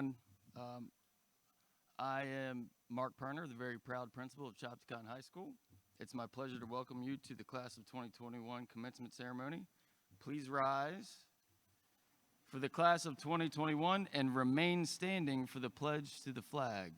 everyone. I am Mark Perner, the very proud principal of Chopticon High School. It's my pleasure to welcome you to the Class of 2021 Commencement Ceremony. Please rise for the Class of 2021 and remain standing for the pledge to the flag.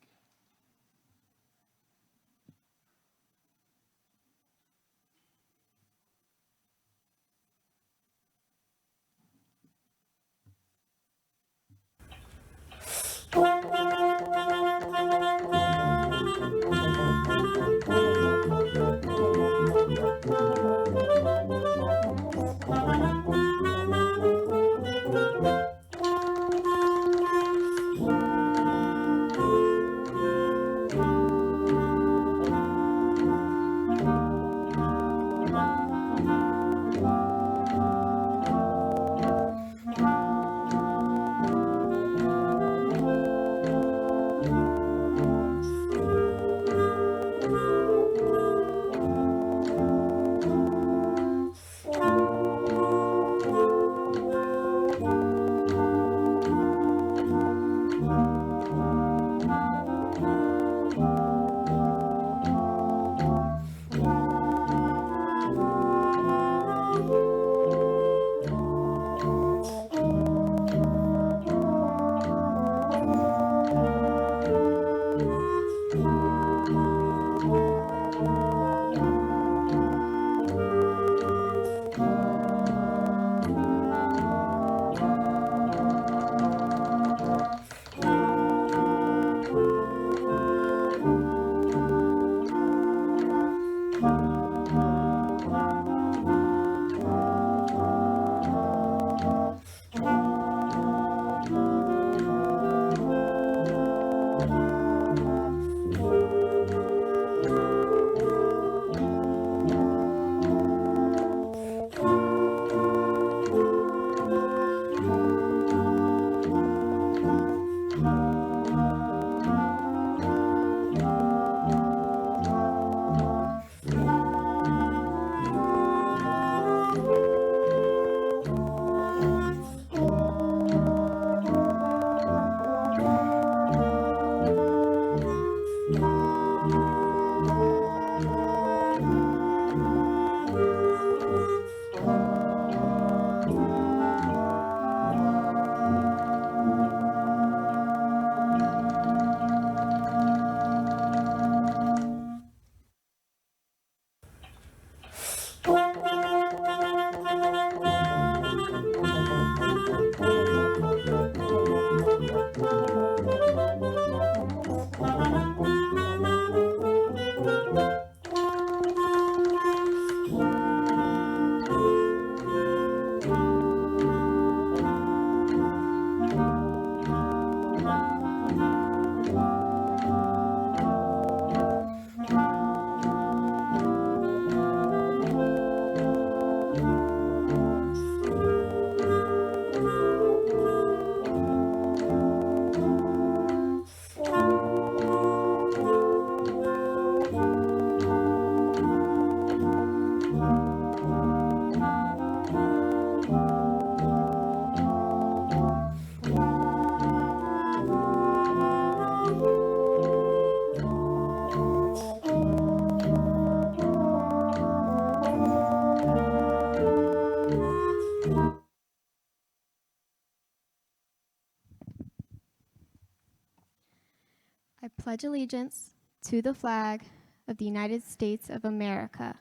I pledge allegiance to the flag of the United States of America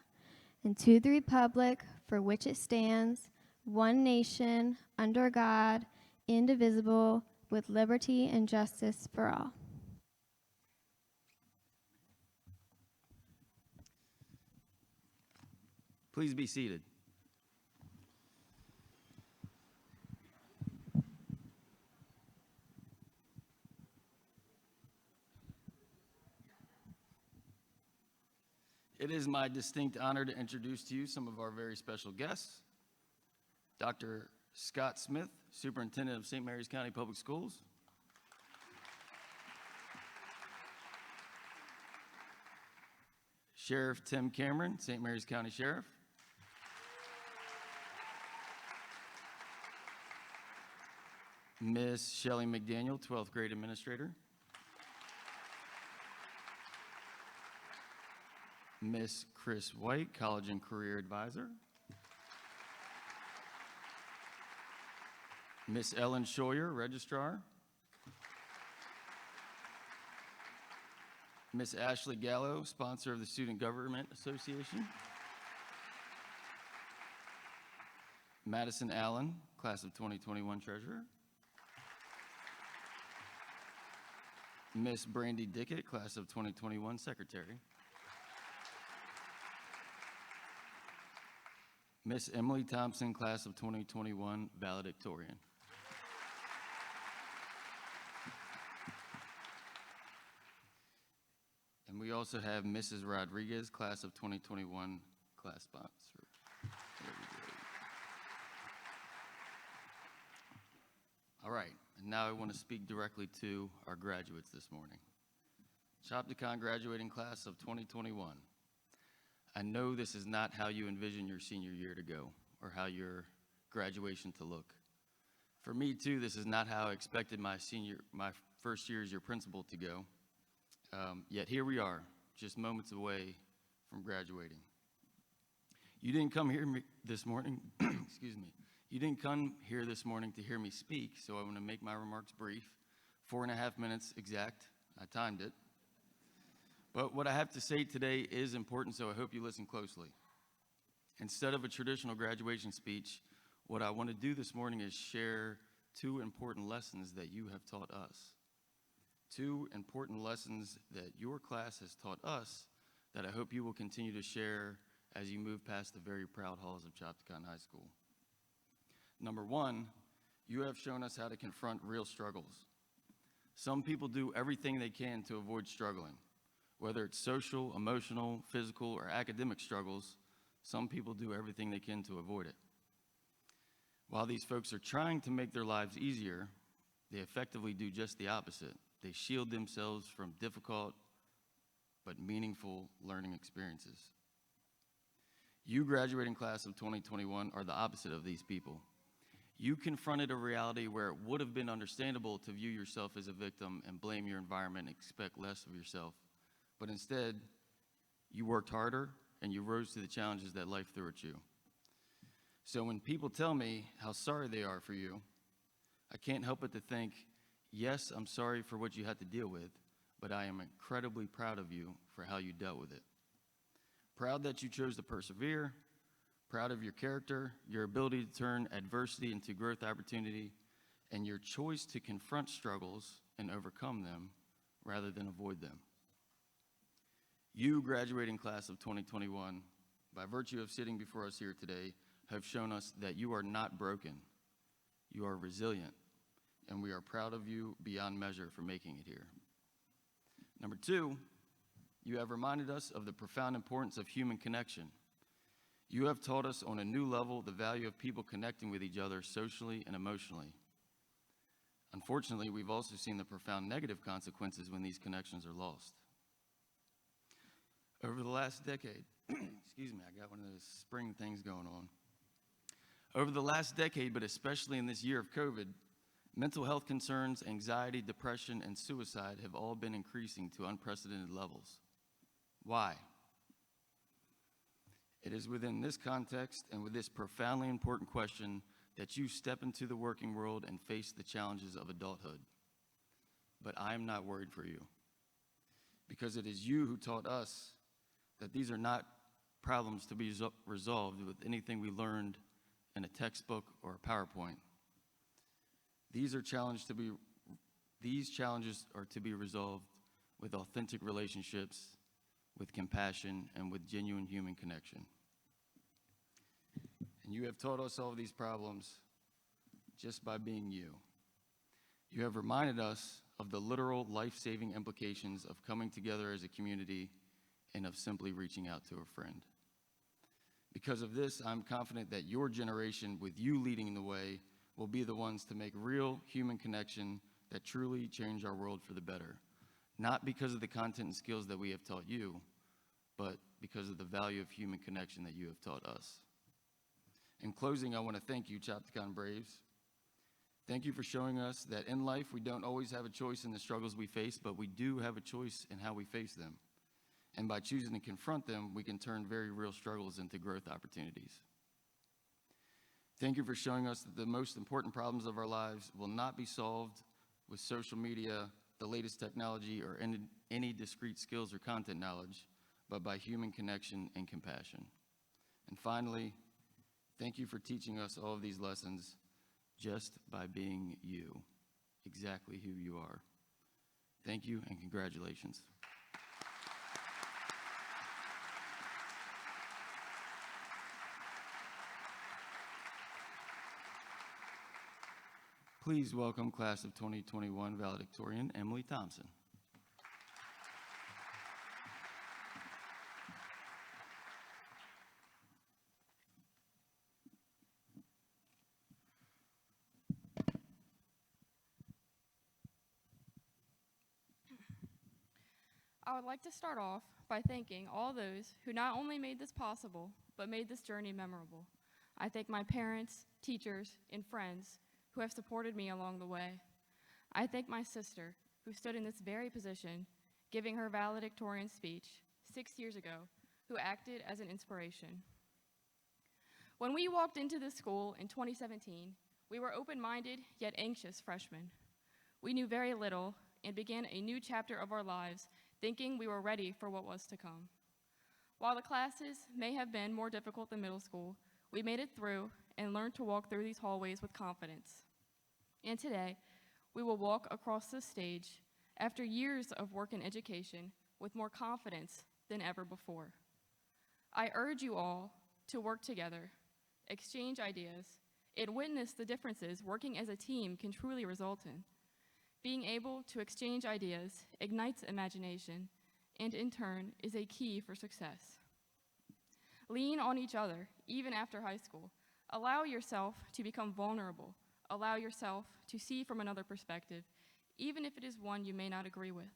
and to the republic for which it stands, one nation, under God, indivisible, with liberty and justice for all. Please be seated. It is my distinct honor to introduce to you some of our very special guests. Dr. Scott Smith, Superintendent of St. Mary's County Public Schools. Sheriff Tim Cameron, St. Mary's County Sheriff. Miss Shelley McDaniel, 12th grade administrator. Miss Chris White, college and career advisor. Miss Ellen Scheuer, registrar. Miss Ashley Gallo, sponsor of the Student Government Association. Madison Allen, class of 2021 treasurer. Miss Brandy Dickett, class of 2021 secretary. Miss Emily Thompson, class of 2021 valedictorian. And we also have Mrs. Rodriguez, class of 2021 class sponsor. There we go. All right, and now I want to speak directly to our graduates this morning. Chopticon graduating class of 2021. I know this is not how you envision your senior year to go or how your graduation to look. For me too, this is not how I expected my first year as your principal to go. Yet here we are, just moments away from graduating. You didn't come here this morning, excuse me. You didn't come here this morning to hear me speak, so I want to make my remarks brief. 4.5 minutes exact, I timed it. But what I have to say today is important, so I hope you listen closely. Instead of a traditional graduation speech, what I want to do this morning is share 2 important lessons that you have taught us. 2 important lessons that your class has taught us that I hope you will continue to share as you move past the very proud halls of Chopticon High School. Number 1, you have shown us how to confront real struggles. Some people do everything they can to avoid struggling. Whether it's social, emotional, physical, or academic struggles, some people do everything they can to avoid it. While these folks are trying to make their lives easier, they effectively do just the opposite. They shield themselves from difficult but meaningful learning experiences. You, graduating class of 2021, are the opposite of these people. You confronted a reality where it would have been understandable to view yourself as a victim and blame your environment and expect less of yourself. But instead, you worked harder and you rose to the challenges that life threw at you. So when people tell me how sorry they are for you, I can't help but to think, yes, I'm sorry for what you had to deal with, but I am incredibly proud of you for how you dealt with it. Proud that you chose to persevere, proud of your character, your ability to turn adversity into growth opportunity, and your choice to confront struggles and overcome them rather than avoid them. You, graduating class of 2021, by virtue of sitting before us here today, have shown us that you are not broken. You are resilient, and we are proud of you beyond measure for making it here. Number 2, you have reminded us of the profound importance of human connection. You have taught us on a new level the value of people connecting with each other socially and emotionally. Unfortunately, we've also seen the profound negative consequences when these connections are lost. Over the last decade, excuse me, I got one of those spring things going on. Over the last decade, but especially in this year of COVID, mental health concerns, anxiety, depression, and suicide have all been increasing to unprecedented levels. Why? It is within this context and with this profoundly important question that you step into the working world and face the challenges of adulthood. But I am not worried for you, because it is you who taught us that these are not problems to be resolved with anything we learned in a textbook or a PowerPoint. These challenges are to be resolved with authentic relationships, with compassion, and with genuine human connection. And you have taught us all of these problems just by being you. You have reminded us of the literal life-saving implications of coming together as a community and of simply reaching out to a friend. Because of this, I'm confident that your generation, with you leading the way, will be the ones to make real human connection that truly change our world for the better. Not because of the content and skills that we have taught you, but because of the value of human connection that you have taught us. In closing, I want to thank you, Chopticon Braves. Thank you for showing us that in life we don't always have a choice in the struggles we face, but we do have a choice in how we face them. And by choosing to confront them, we can turn very real struggles into growth opportunities. Thank you for showing us that the most important problems of our lives will not be solved with social media, the latest technology, or any discrete skills or content knowledge, but by human connection and compassion. And finally, thank you for teaching us all of these lessons just by being you, exactly who you are. Thank you and congratulations. Please welcome class of 2021 valedictorian Emily Thompson. I would like to start off by thanking all those who not only made this possible, but made this journey memorable. I thank my parents, teachers, and friends who have supported me along the way. I thank my sister, who stood in this very position, giving her valedictorian speech 6 years ago, who acted as an inspiration. When we walked into this school in 2017, we were open-minded yet anxious freshmen. We knew very little and began a new chapter of our lives thinking we were ready for what was to come. While the classes may have been more difficult than middle school, we made it through and learned to walk through these hallways with confidence. And today, we will walk across this stage after years of work in education with more confidence than ever before. I urge you all to work together, exchange ideas, and witness the differences working as a team can truly result in. Being able to exchange ideas ignites imagination, and in turn is a key for success. Lean on each other, even after high school. Allow yourself to become vulnerable. Allow yourself to see from another perspective, even if it is one you may not agree with,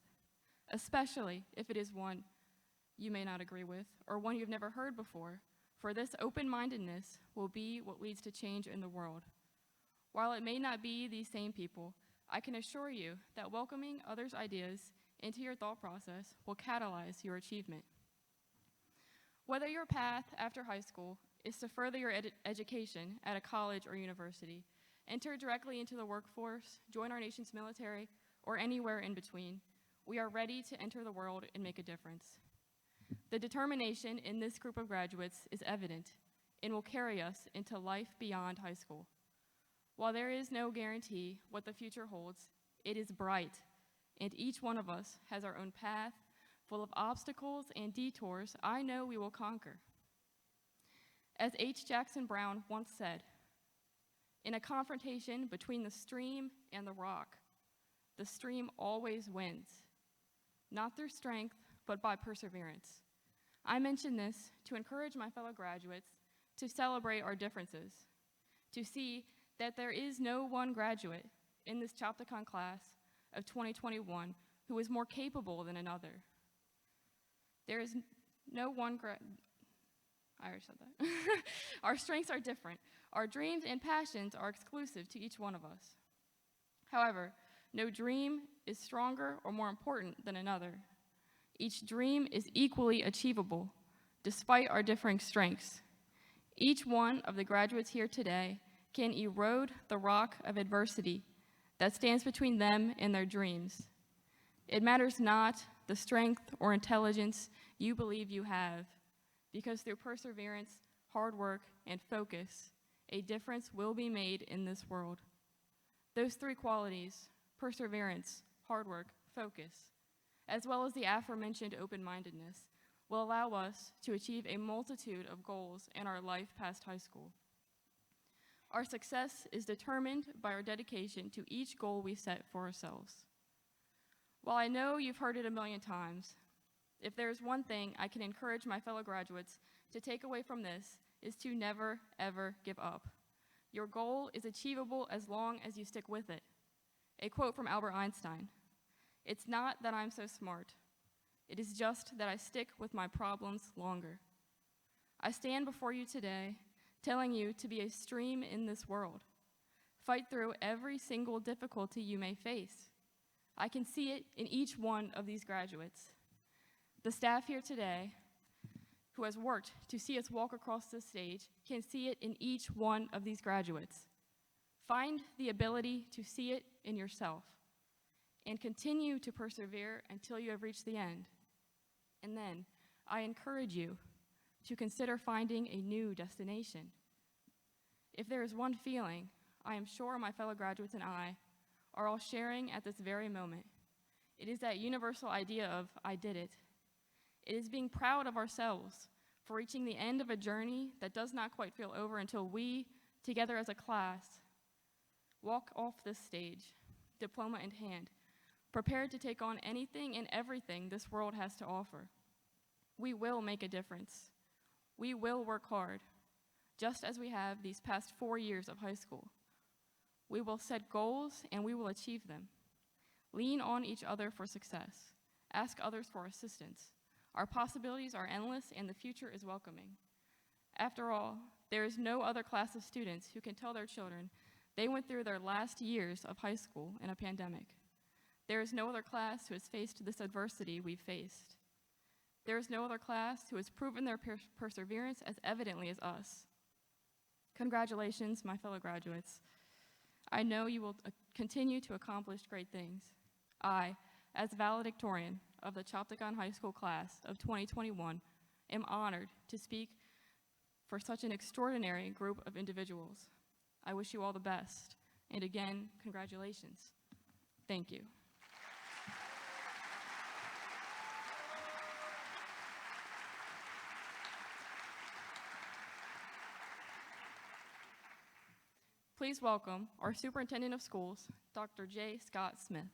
especially if it is one you may not agree with or one you've never heard before, for this open-mindedness will be what leads to change in the world. While it may not be these same people, I can assure you that welcoming others' ideas into your thought process will catalyze your achievement. Whether your path after high school is to further your education at a college or university, enter directly into the workforce, join our nation's military, or anywhere in between, we are ready to enter the world and make a difference. The determination in this group of graduates is evident and will carry us into life beyond high school. While there is no guarantee what the future holds, it is bright, and each one of us has our own path full of obstacles and detours I know we will conquer. As H. Jackson Brown once said, in a confrontation between the stream and the rock, the stream always wins, not through strength, but by perseverance. I mention this to encourage my fellow graduates to celebrate our differences, to see that there is no one graduate in this Chopticon class of 2021 who is more capable than another. There is no one I already said that. Our strengths are different. Our dreams and passions are exclusive to each one of us. However, no dream is stronger or more important than another. Each dream is equally achievable, despite our differing strengths. Each one of the graduates here today can erode the rock of adversity that stands between them and their dreams. It matters not the strength or intelligence you believe you have, because through perseverance, hard work, and focus, a difference will be made in this world. Those three qualities, perseverance, hard work, focus, as well as the aforementioned open-mindedness, will allow us to achieve a multitude of goals in our life past high school. Our success is determined by our dedication to each goal we set for ourselves. While I know you've heard it a million times, if there's one thing I can encourage my fellow graduates to take away from this is to never, ever give up. Your goal is achievable as long as you stick with it. A quote from Albert Einstein, "It's not that I'm so smart. It is just that I stick with my problems longer." I stand before you today telling you to be a stream in this world. Fight through every single difficulty you may face. I can see it in each one of these graduates. The staff here today, who has worked to see us walk across this stage, can see it in each one of these graduates. Find the ability to see it in yourself and continue to persevere until you have reached the end. And then I encourage you to consider finding a new destination. If there is one feeling I am sure my fellow graduates and I are all sharing at this very moment, it is that universal idea of I did it. It is being proud of ourselves for reaching the end of a journey that does not quite feel over until we, together as a class, walk off this stage, diploma in hand, prepared to take on anything and everything this world has to offer. We will make a difference. We will work hard, just as we have these past 4 years of high school. We will set goals and we will achieve them. Lean on each other for success. Ask others for assistance. Our possibilities are endless and the future is welcoming. After all, there is no other class of students who can tell their children they went through their last years of high school in a pandemic. There is no other class who has faced this adversity we've faced. There is no other class who has proven their perseverance as evidently as us. Congratulations, my fellow graduates. I know you will continue to accomplish great things. I, as valedictorian of the Chopticon High School class of 2021, am honored to speak for such an extraordinary group of individuals. I wish you all the best, and again, congratulations. Thank you. Please welcome our Superintendent of Schools, Dr. J. Scott Smith.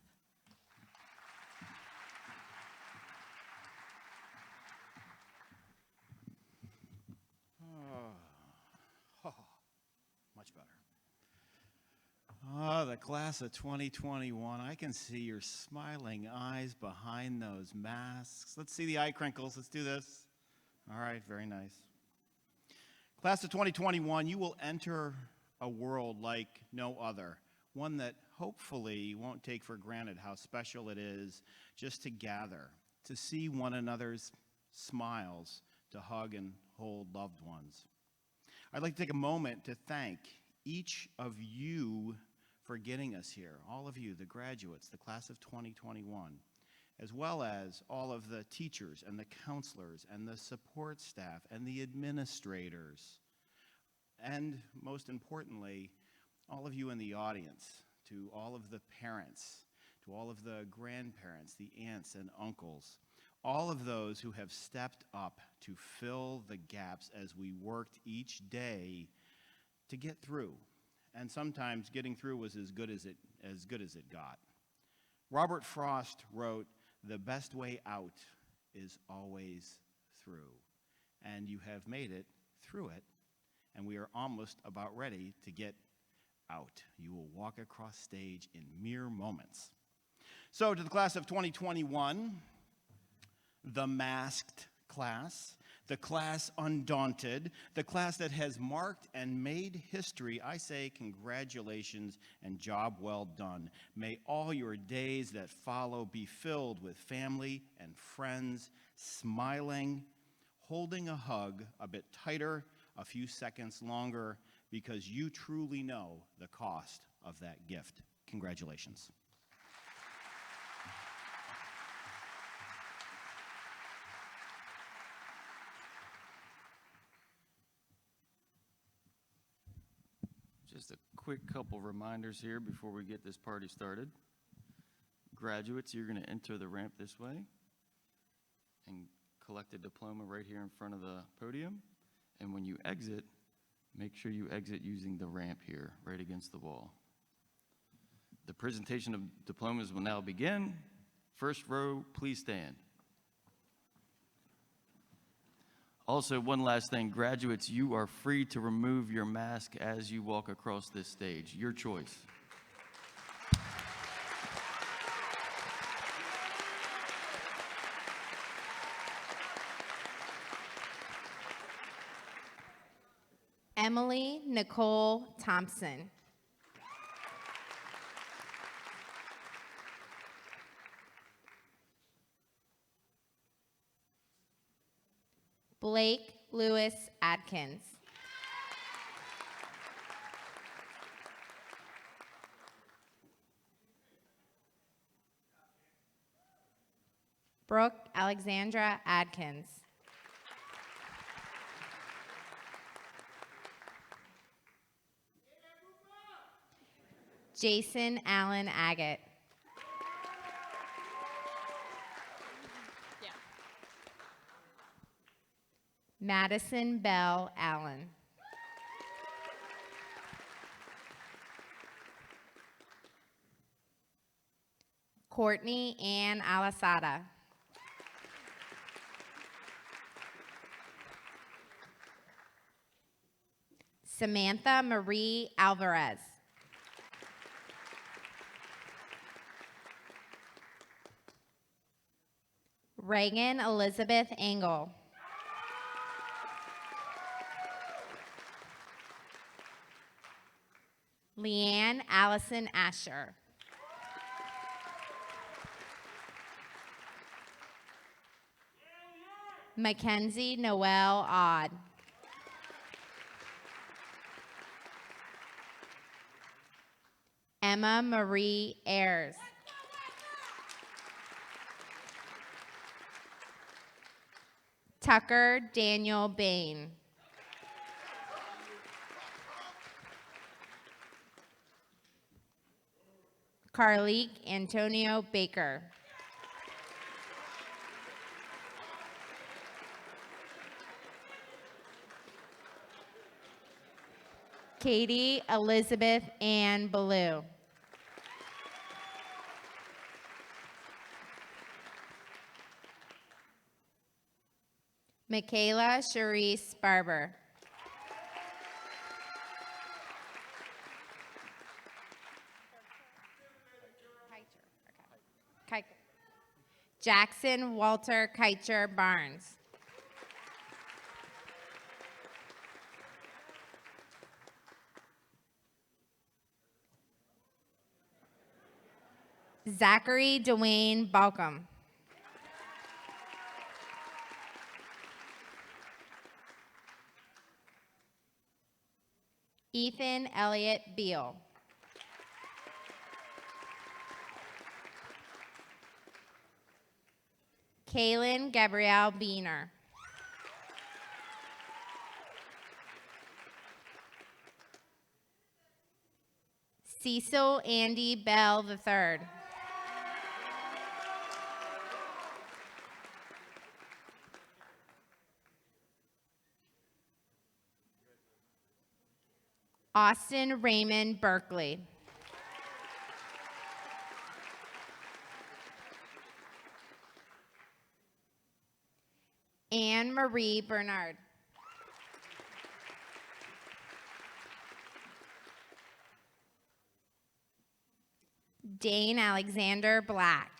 Much better. The class of 2021. I can see your smiling eyes behind those masks. Let's see the eye crinkles. Let's do this. All right, very nice. Class of 2021, you will enter a world like no other, one that hopefully won't take for granted how special it is just to gather, to see one another's smiles, to hug and hold loved ones. I'd like to take a moment to thank each of you for getting us here, all of you, the graduates, the class of 2021, as well as all of the teachers and the counselors and the support staff and the administrators, and most importantly, all of you in the audience, to all of the parents, to all of the grandparents, the aunts and uncles, all of those who have stepped up to fill the gaps as we worked each day to get through. And sometimes getting through was as good as it got. Robert Frost wrote, "The best way out is always through." And you have made it through it, and we are almost about ready to get out. You will walk across stage in mere moments. So to the class of 2021, the masked class, the class undaunted, the class that has marked and made history, I say congratulations and job well done. May all your days that follow be filled with family and friends, smiling, holding a hug a bit tighter, a few seconds longer, because you truly know the cost of that gift. Congratulations. Just a quick couple reminders here before we get this party started. Graduates, you're going to enter the ramp this way and collect a diploma right here in front of the podium. And when you exit, make sure you exit using the ramp here, right against the wall. The presentation of diplomas will now begin. First row, please stand. Also, one last thing, graduates, you are free to remove your mask as you walk across this stage. Your choice. Emily Nicole Thompson. Blake Lewis Adkins. Brooke Alexandra Adkins. Jason Allen Agate. Yeah. Madison Bell Allen. Courtney Ann Alasada. Samantha Marie Alvarez. Reagan Elizabeth Engel. Leanne Allison Asher. Mackenzie Noel Odd. Emma Marie Ayers. Tucker Daniel Bain. Carleek Antonio Baker. Katie Elizabeth Ann Ballou. Michaela Charisse Barber. Jackson Walter Keicher Barnes. Zachary Dwayne Balcom. Ethan Elliott Beal. Kaylin Gabrielle Beener. Cecil Andy Bell III. Austin Raymond Berkeley. Anne Marie Bernard. Dane Alexander Black.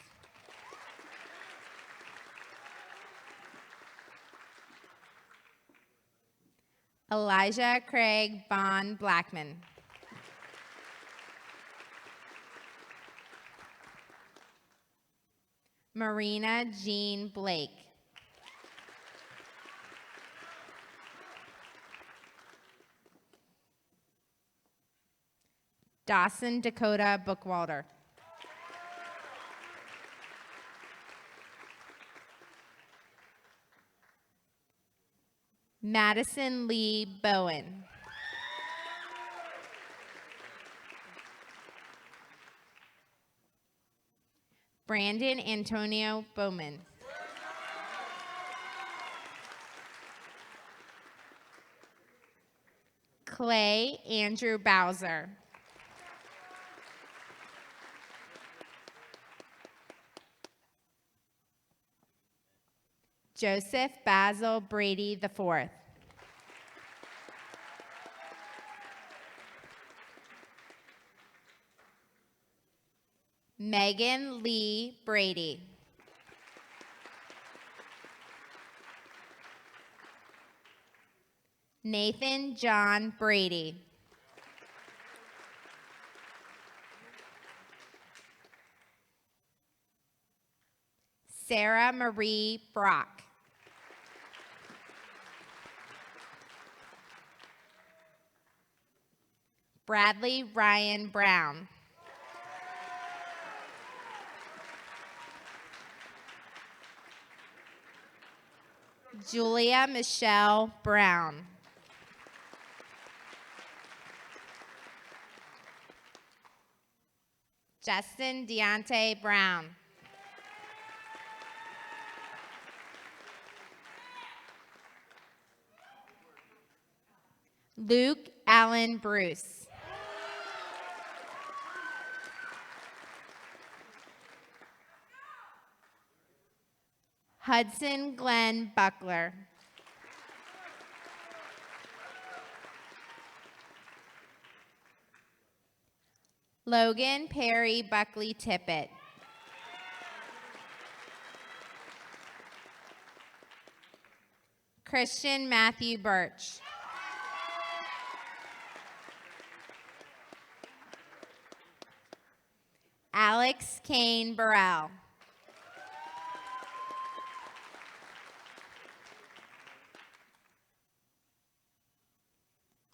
Elijah Craig Bond Blackman. Marina Jean Blake. Dawson Dakota Bookwalter. Madison Lee Bowen. Brandon Antonio Bowman. Clay Andrew Bowser. Joseph Basil Brady IV. Megan Lee Brady. Nathan John Brady. Sarah Marie Brock. Bradley Ryan Brown. Julia Michelle Brown. Justin Deontay Brown. Luke Allen Bruce. Hudson Glenn Buckler. Logan Perry Buckley Tippett. Christian Matthew Birch. Alex Kane Burrell.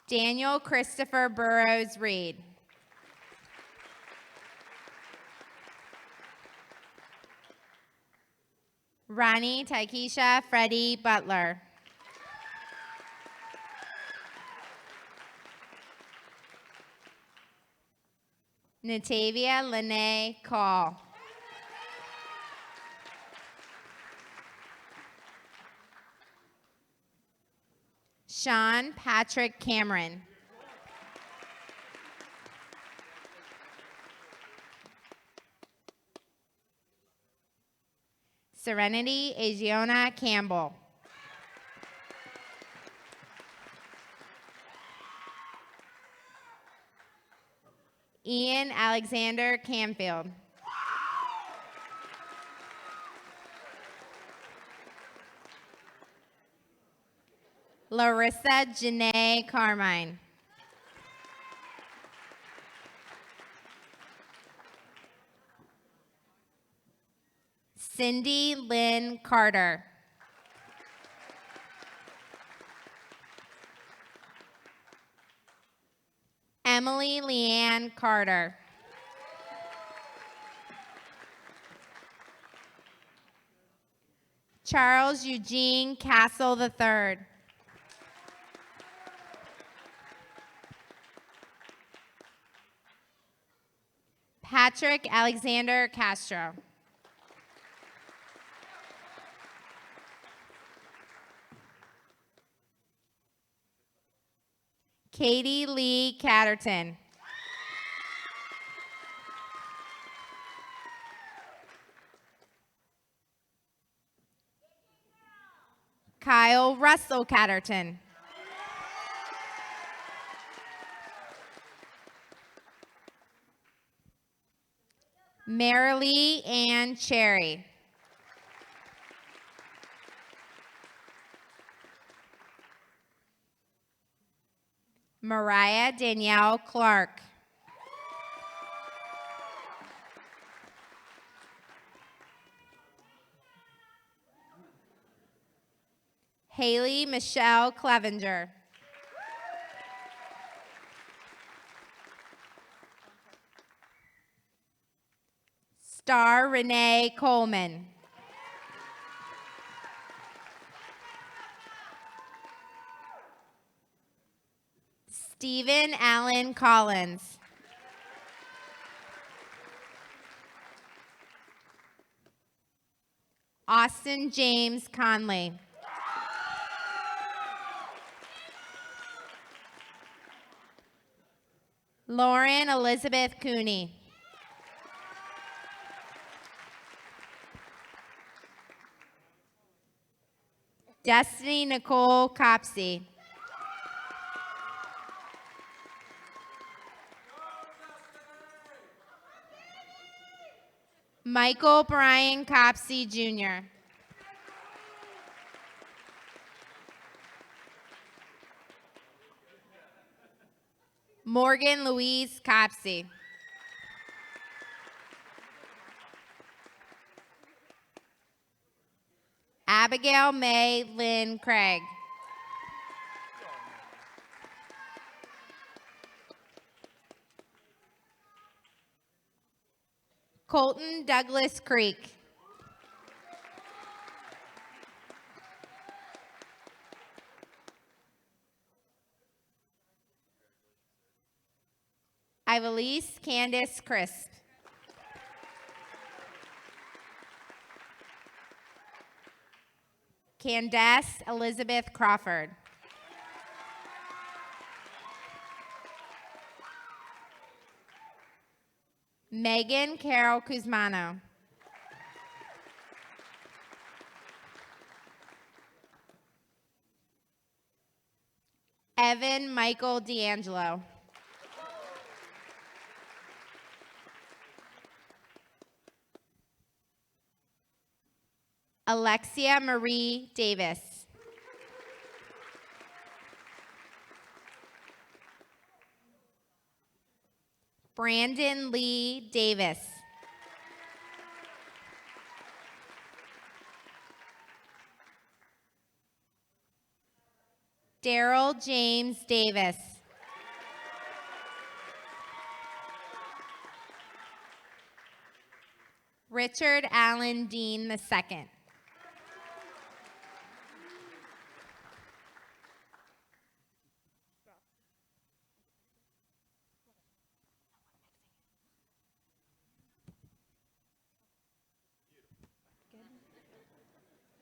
Daniel Christopher Burrows Reed. Ronnie Taikisha Freddie Butler. Natavia Lene Call. Sean Patrick Cameron. Serenity Ajiona Campbell. Ian Alexander Canfield. Larissa Janae Carmine. Cindy Lynn Carter. Emily Leanne Carter. Charles Eugene Castle III. Patrick Alexander Castro. Katie Lee Catterton. Kyle Russell Catterton. Marilee Ann Cherry. Mariah Danielle Clark. Haley Michelle Clevenger. Star Renee Coleman. Stephen Allen Collins. Austin James Conley. Lauren Elizabeth Cooney. Destiny Nicole Copsey. Michael Brian Copsey Jr. Morgan Louise Copsey. Abigail May Lynn Craig. Colton Douglas Creek. Ivelisse Candace Crisp. Candace Elizabeth Crawford. Megan Carol Kuzmano. Evan Michael D'Angelo. Alexia Marie Davis. Brandon Lee Davis. Daryl James Davis. Richard Allen Dean II.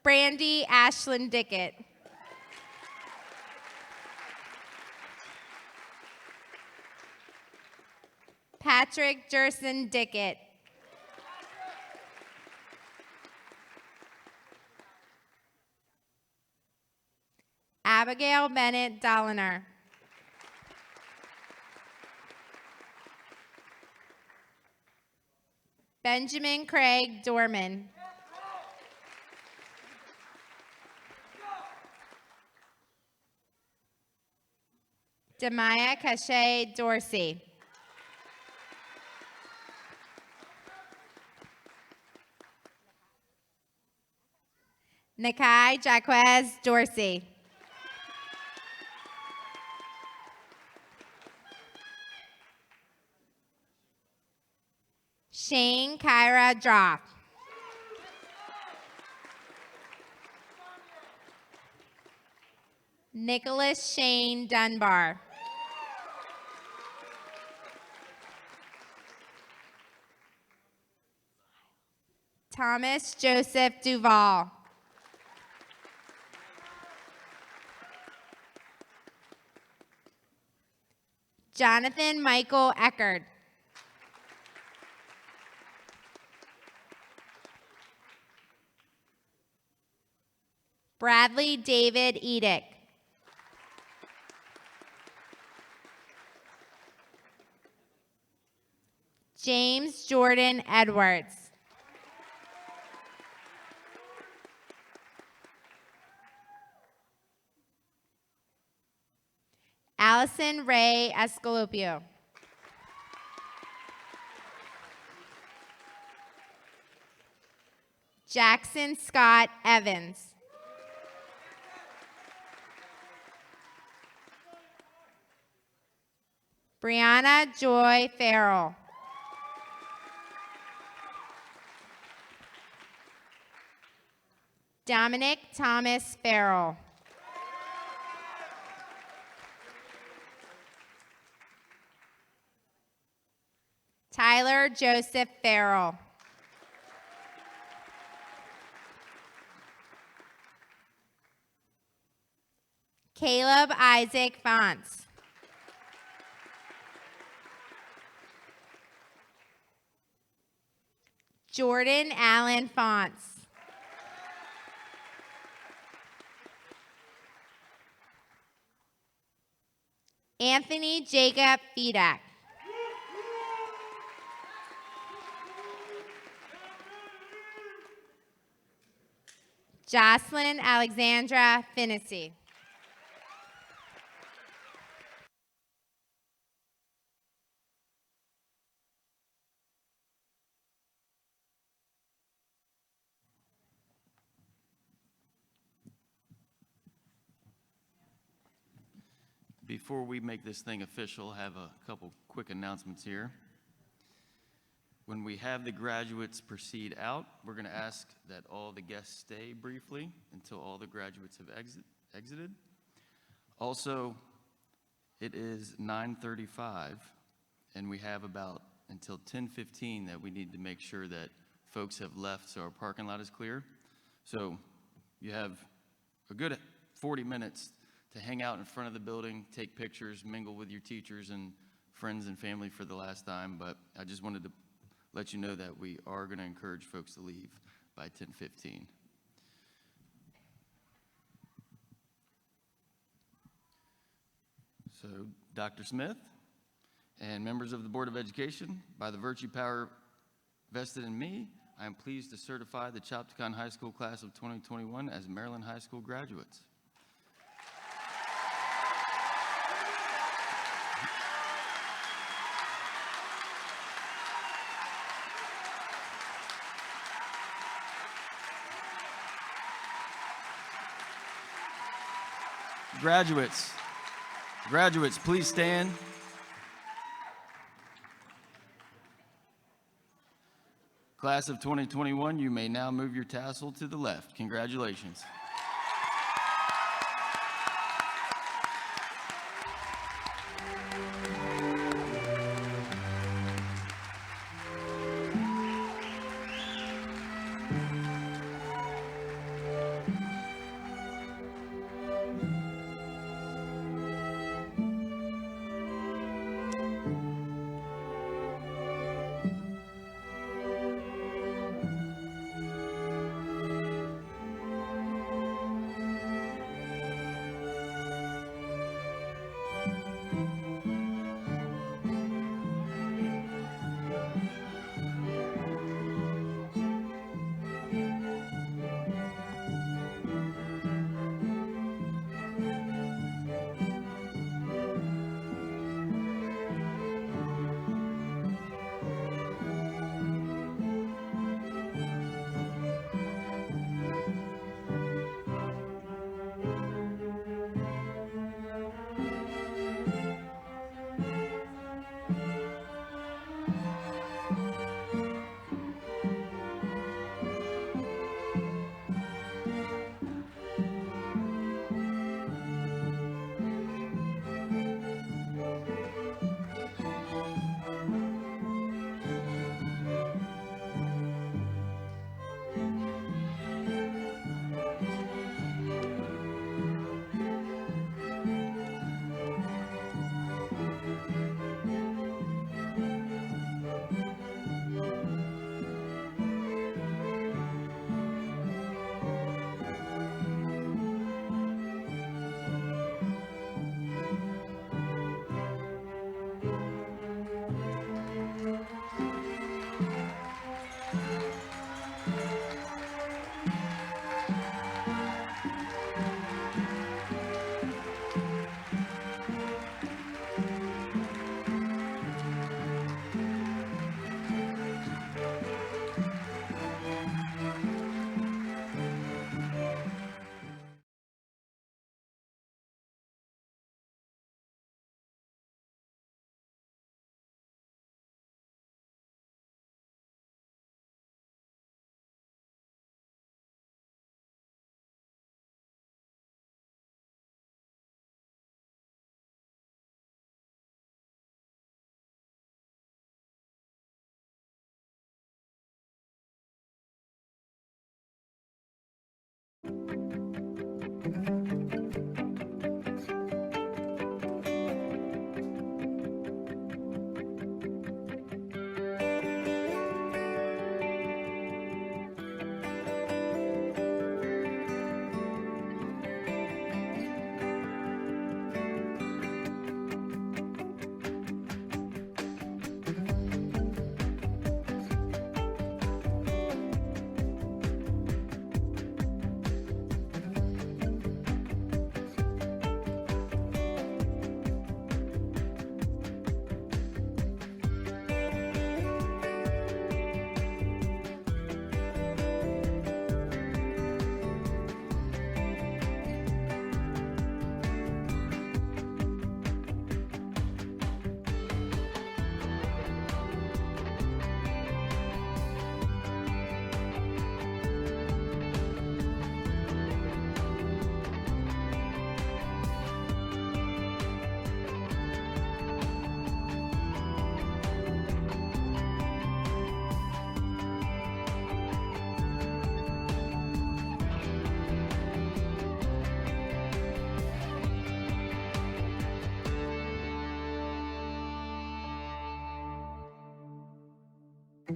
Brandy Ashlyn Dickett. Patrick Jerson Dickett. Abigail Bennett Dolliner. Benjamin Craig Dorman. Demaya Cache Dorsey. Nakai Jaquez Dorsey. Shane Kyra Droff. Nicholas Shane Dunbar. Thomas Joseph Duval. Jonathan Michael Eckerd. Bradley David Edick. James Jordan Edwards. Allison Ray Escalopio. Jackson Scott Evans. Brianna Joy Farrell. Dominic Thomas Farrell. Tyler Joseph Farrell. Caleb Isaac Fonts. Jordan Allen Fonts. Anthony Jacob Fedak. Jocelyn Alexandra Finnessy. Before we make this thing official, I have a couple quick announcements here. When we have the graduates proceed out, we're going to ask that all the guests stay briefly until all the graduates have exited. Also, it is 9:35, and we have about until 10:15 that we need to make sure that folks have left so our parking lot is clear. So you have a good 40 minutes to hang out in front of the building, take pictures, mingle with your teachers and friends and family for the last time, but I just wanted to let you know that we are going to encourage folks to leave by 10:15. So, Dr. Smith and members of the Board of Education, by the virtue power vested in me, I am pleased to certify the Chopticon High School class of 2021 as Maryland High School graduates. Graduates, please stand. Class of 2021, you may now move your tassel to the left. Congratulations.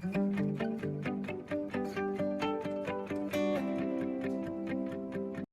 Thank you.